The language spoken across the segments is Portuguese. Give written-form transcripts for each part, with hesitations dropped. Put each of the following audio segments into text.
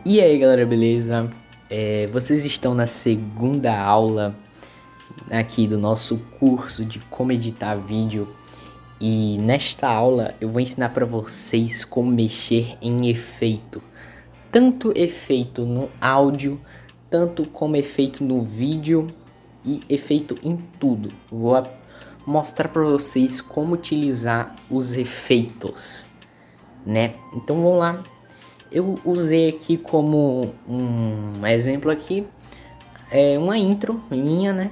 E aí galera, beleza? Vocês estão na segunda aula aqui do nosso curso de como editar vídeo. E nesta aula eu vou ensinar para vocês como mexer em efeito. Tanto efeito no áudio, tanto como efeito no vídeo e efeito em tudo. Vou mostrar para vocês como utilizar os efeitos, né? Então vamos lá. Eu usei aqui como um exemplo aqui, uma intro minha, né?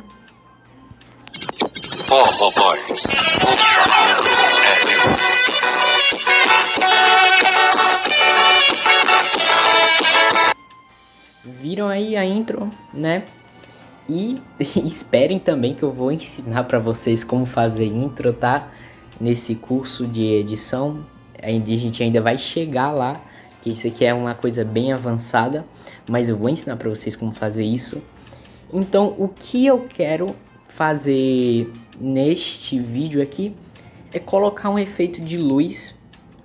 Viram aí a intro, né? E esperem também que eu vou ensinar para vocês como fazer intro, tá? Nesse curso de edição, a gente ainda vai chegar lá, que isso aqui é uma coisa bem avançada, mas eu vou ensinar para vocês como fazer isso. Então, o que eu quero fazer neste vídeo aqui é colocar um efeito de luz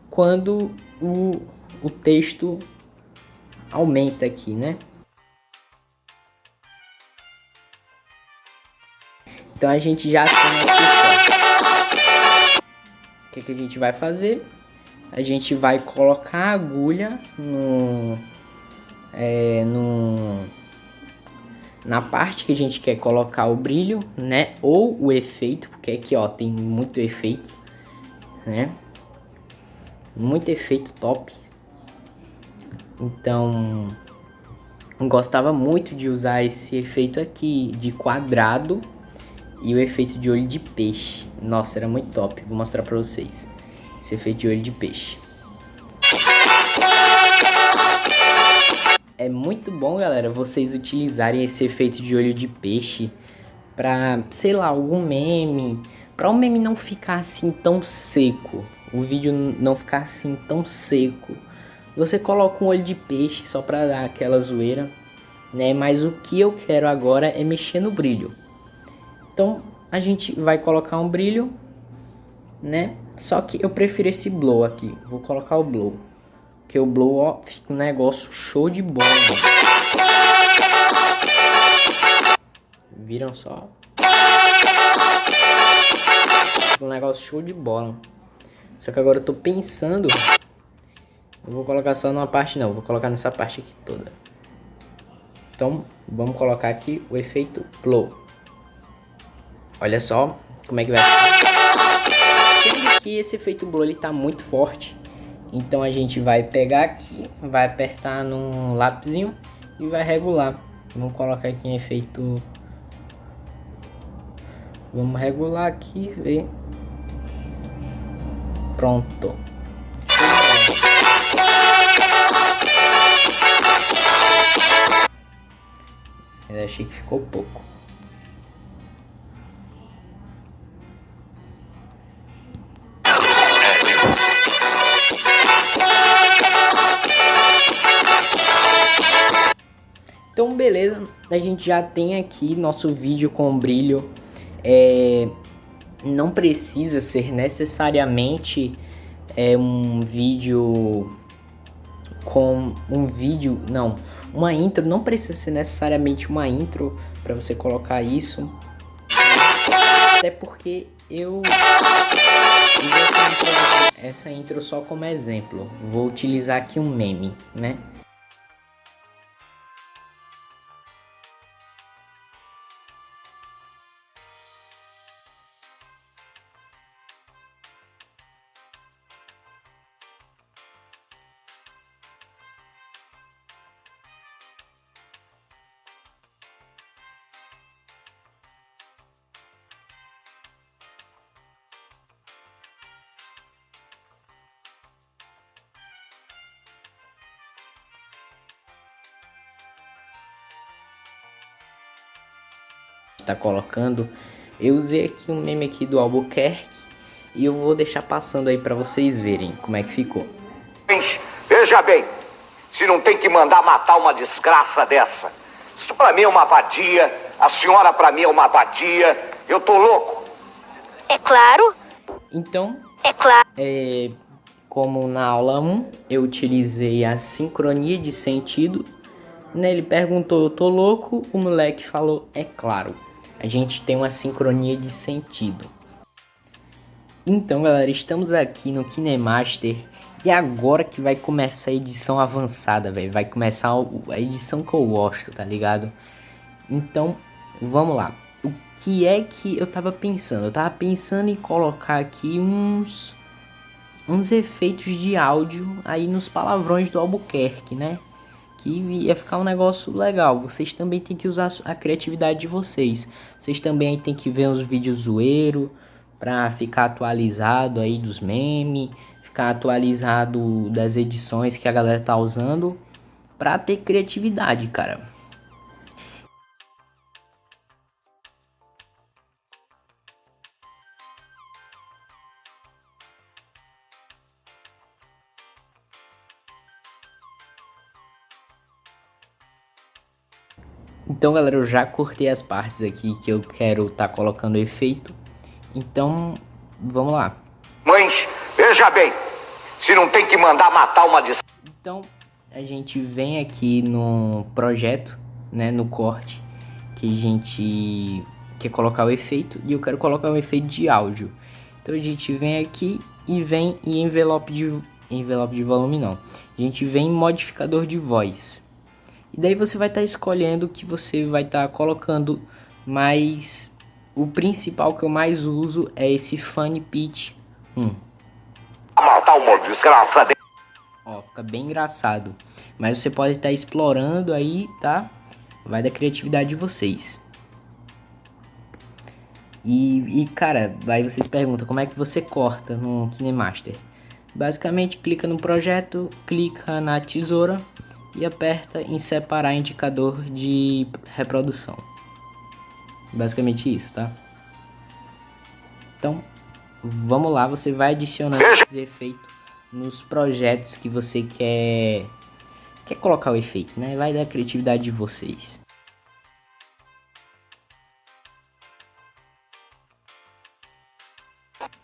quando o texto aumenta aqui, né? Então a gente já tem aqui, o que a gente vai fazer? A gente vai colocar a agulha na parte que a gente quer colocar o brilho, né? Ou o efeito, porque aqui ó tem muito efeito, né? Muito efeito top. Então eu gostava muito de usar esse efeito aqui de quadrado e o efeito de olho de peixe. Nossa, era muito top. Vou mostrar pra vocês esse efeito de olho de peixe. É muito bom, galera, vocês utilizarem esse efeito de olho de peixe pra, sei lá, algum meme. Pra o meme não ficar assim tão seco. O vídeo não ficar assim tão seco. Você coloca um olho de peixe só pra dar aquela zoeira, né? Mas o que eu quero agora é mexer no brilho. Então a gente vai colocar um brilho, né? Só que eu prefiro esse blow aqui. Vou colocar o blow, porque o blow, ó, fica um negócio show de bola. Viram só? Fica um negócio show de bola. Só que agora eu tô pensando, eu vou colocar só numa parte não, vou colocar nessa parte aqui toda. Então vamos colocar aqui o efeito blow. Olha só como é que vai ficar. Sendo que esse efeito blow ele tá muito forte. Então a gente vai pegar aqui, vai apertar num lápisinho e vai regular. Vamos colocar aqui em efeito. Vamos regular aqui, ver. Pronto. Eu achei que ficou pouco. Então beleza, a gente já tem aqui nosso vídeo com brilho. Não precisa ser necessariamente um vídeo com um vídeo, não, uma intro, não precisa ser necessariamente uma intro para você colocar isso. Até porque eu uso essa intro só como exemplo. Vou utilizar aqui um meme, né? Tá colocando, eu usei aqui um meme aqui do Albuquerque e eu vou deixar passando aí para vocês verem como é que ficou. Veja bem, se não tem que mandar matar uma desgraça dessa, isso pra mim é uma vadia, a senhora pra mim é uma vadia, eu tô louco. É claro. Então, É claro. como na aula 1 eu utilizei a sincronia de sentido, né? Ele perguntou, eu tô louco? O moleque falou, é claro. A gente tem uma sincronia de sentido. Então, galera, estamos aqui no KineMaster e agora que vai começar a edição avançada, velho. Vai começar a edição que eu gosto, tá ligado? Então, vamos lá. O que é que eu tava pensando? Eu tava pensando em colocar aqui uns efeitos de áudio aí nos palavrões do Albuquerque, né? Que ia ficar um negócio legal. Vocês também tem que usar a criatividade de vocês. Vocês também tem que ver uns vídeos zoeiro pra ficar atualizado aí dos memes, ficar atualizado das edições que a galera tá usando, pra ter criatividade, cara. Então, galera, eu já cortei as partes aqui que eu quero tá colocando efeito. Então, vamos lá. Mães, veja bem, se não tem que mandar matar uma desgraça. Então, a gente vem aqui no projeto, né, no corte, que a gente quer colocar o efeito, e eu quero colocar um efeito de áudio. Então, a gente vem aqui e vem em envelope de volume não. A gente vem em modificador de voz. E daí você vai estar escolhendo o que você vai estar colocando, mas o principal que eu mais uso é esse Funny Pitch 1. Matar uma desgraça. Ó, fica bem engraçado. Mas você pode estar explorando aí, tá? Vai da criatividade de vocês. E cara, aí vocês perguntam como é que você corta no KineMaster. Basicamente, clica no projeto, clica na tesoura e aperta em separar indicador de reprodução. Basicamente isso, tá? Então, vamos lá, você vai adicionando esses efeitos nos projetos que você quer colocar o efeito, né? Vai da criatividade de vocês.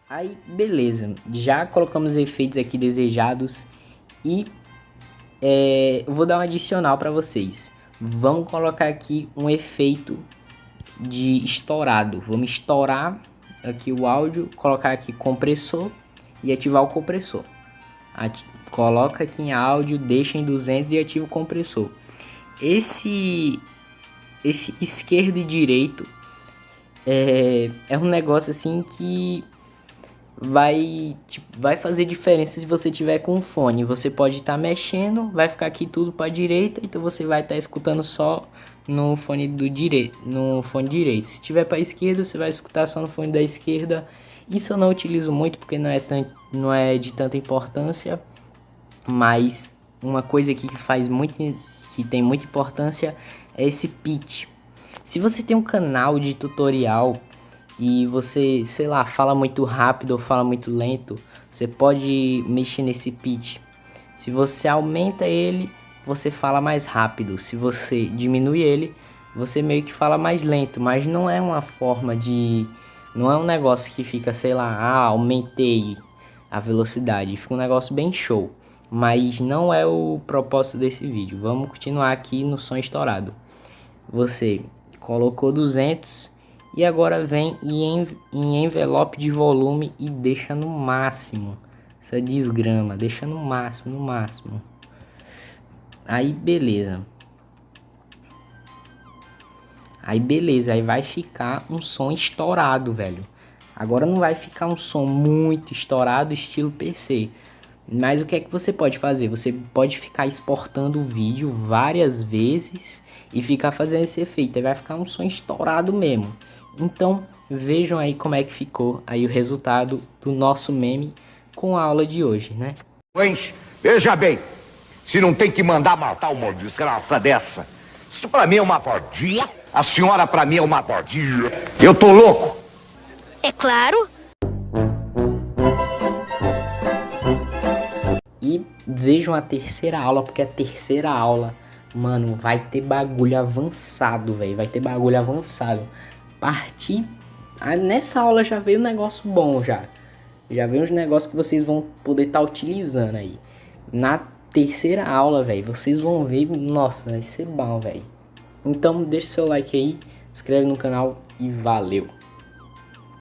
Aí, beleza. Já colocamos efeitos aqui desejados e eu vou dar um adicional para vocês. Vamos colocar aqui um efeito de estourado. Vamos estourar aqui o áudio, colocar aqui compressor e ativar o compressor. Coloca aqui em áudio, deixa em 200 e ativa o compressor. Esse esquerdo e direito é um negócio assim que vai fazer diferença se você tiver com o fone. Você pode estar mexendo, vai ficar aqui tudo para direita, então você vai estar escutando só no fone direito. Se tiver para esquerda, você vai escutar só no fone da esquerda. Isso eu não utilizo muito porque não é de tanta importância, mas uma coisa aqui que tem muita importância é esse pitch. Se você tem um canal de tutorial e você, sei lá, fala muito rápido ou fala muito lento, você pode mexer nesse pitch. Se você aumenta ele, você fala mais rápido. Se você diminui ele, você meio que fala mais lento. Mas não é uma forma de... Não é um negócio que fica, sei lá, aumentei a velocidade. Fica um negócio bem show. Mas não é o propósito desse vídeo. Vamos continuar aqui no som estourado. Você colocou 200 e agora vem em envelope de volume e deixa no máximo. Essa desgrama, deixa no máximo, no máximo. Aí beleza. Aí vai ficar um som estourado, velho. Agora não vai ficar um som muito estourado estilo PC. Mas o que é que você pode fazer? Você pode ficar exportando o vídeo várias vezes e ficar fazendo esse efeito. Aí vai ficar um som estourado mesmo. Então vejam aí como é que ficou aí o resultado do nosso meme com a aula de hoje, né? Mães, veja bem, se não tem que mandar matar uma desgraça dessa. Isso pra mim é uma vadia. A senhora pra mim é uma vadia. Eu tô louco. É claro. E vejam a terceira aula, porque a terceira aula, mano, vai ter bagulho avançado, velho. Vai ter bagulho avançado. Nessa aula já veio um negócio bom já. Já vem uns negócios que vocês vão poder estar utilizando aí. Na terceira aula, velho, vocês vão ver, nossa, vai ser bom, velho. Então deixa seu like aí, inscreve no canal e valeu.